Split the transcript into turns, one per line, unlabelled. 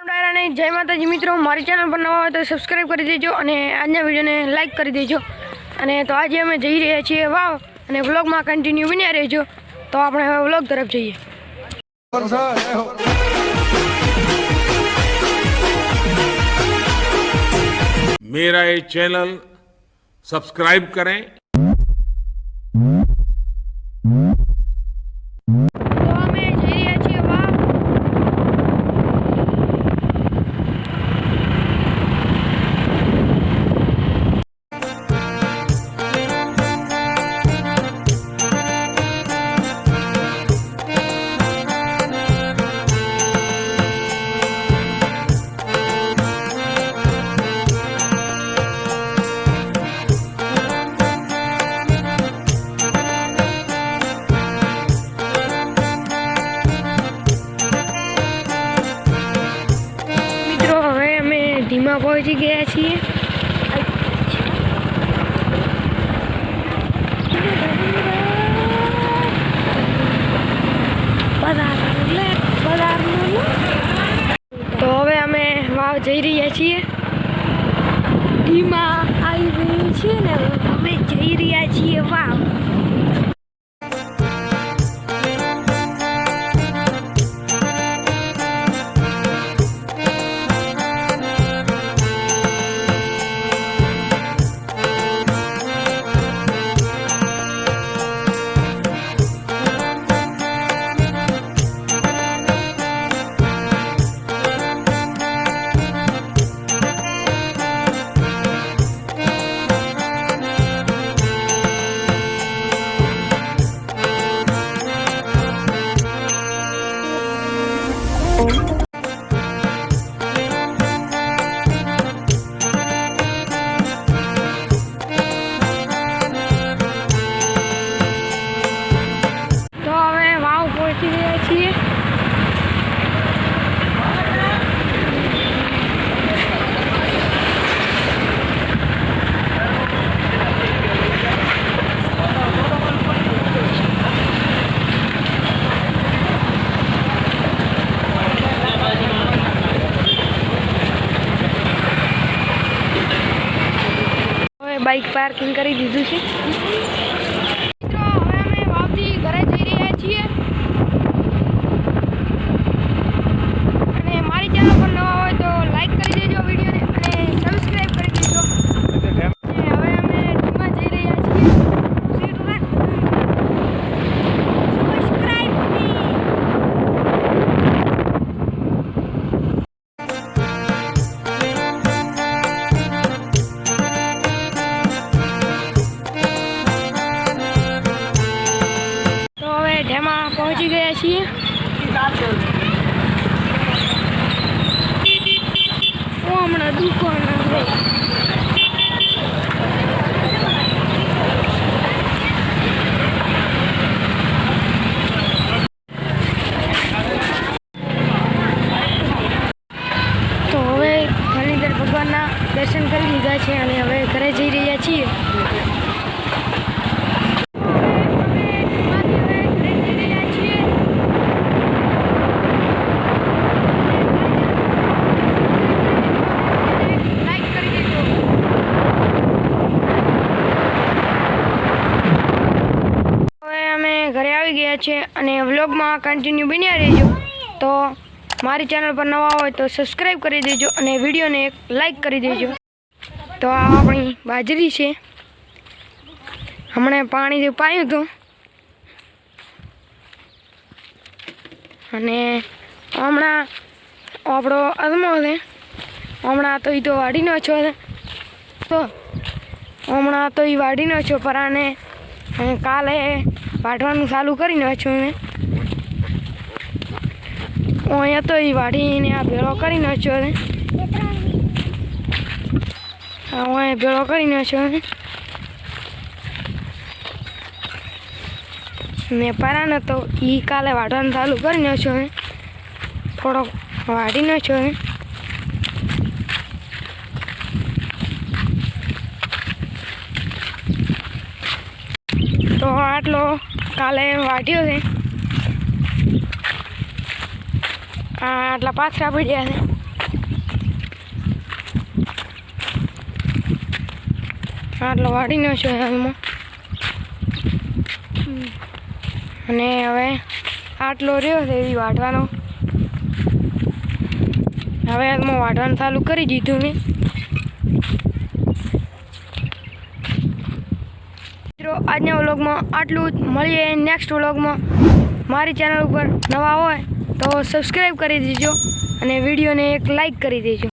जय माताजी मित्रों, मारी चैनल पर नवा हो तो सब्सक्राइब कर दीजिए और आज वीडियो ने लाइक कर दीजिए। तो आज अमे जई रह्या छीए वाव और व्लॉग में कंटिन्यू बन्या रहो। तो आपणे व्लॉग तरफ जईए।
मेरा ये चैनल सब्सक्राइब करें। धीमा पहुंची गया छे। तो हवे अमे वाव जई रह्या छीए। धीमा आई गई छे ने हवे जई रह्या छीए वाव। बाइक पार्किंग करी दीधुं छे। मित्रों हवे अमे वावथी घरे जई रह्या छीए अने मारी चैनल पर नवा होय तो लाइक करी देजो वीडियो ने अने सब्सक्राइब करी देजो। हवे अमे धीमा जई रह्या छीए। सीट राख सब्सक्राइब मी। पहुंची गया छे। हमणा दुकान तो हवे घणी देर भगवानना दर्शन करी लीधा छे अने हवे घरे जई रह्या छीए। व्लॉग में कंटिन्यू बन्या रहो। तो मारी चैनल पर नवा हो तो सब्सक्राइब कर दीजिए और वीडियो ने एक लाइक कर दीजिए। तो आ अपनी बाजरी है। हमने पानी पायु तो हमणा आपणो अदमो है। हमणा तो तो वाड़ी नो छो तो हमणा तो वाड़ी नो छो पर आने काले वाटवानुं चालू करी नाख्युं ने अहींया तो वाड़ीने आ भेळो करी नाख्यो ने अहींया भेळो करी नाख्यो ने पराने तो ई काले वाटवानुं चालू करी नाख्यो ने थोड़ो वाड़ी नाख्यो ने। तो आटलो काले वाट्यो है। आटला पाथरा पड्या है। આટલો વાઢીનો છે હાલમાં. અને હવે આટલો રહ્યો છે એવી વાઢવાનો. હવે હાલમાં વાઢવાનું ચાલુ કરી દીધું મેં. મિત્રો આજના વ્લોગમાં આટલું જ. મળીએ નેક્સ્ટ વ્લોગમાં. મારી ચેનલ ઉપર નવા હોય તો સબસ્ક્રાઈબ કરી દેજો અને વિડીયોને એક લાઈક કરી દેજો.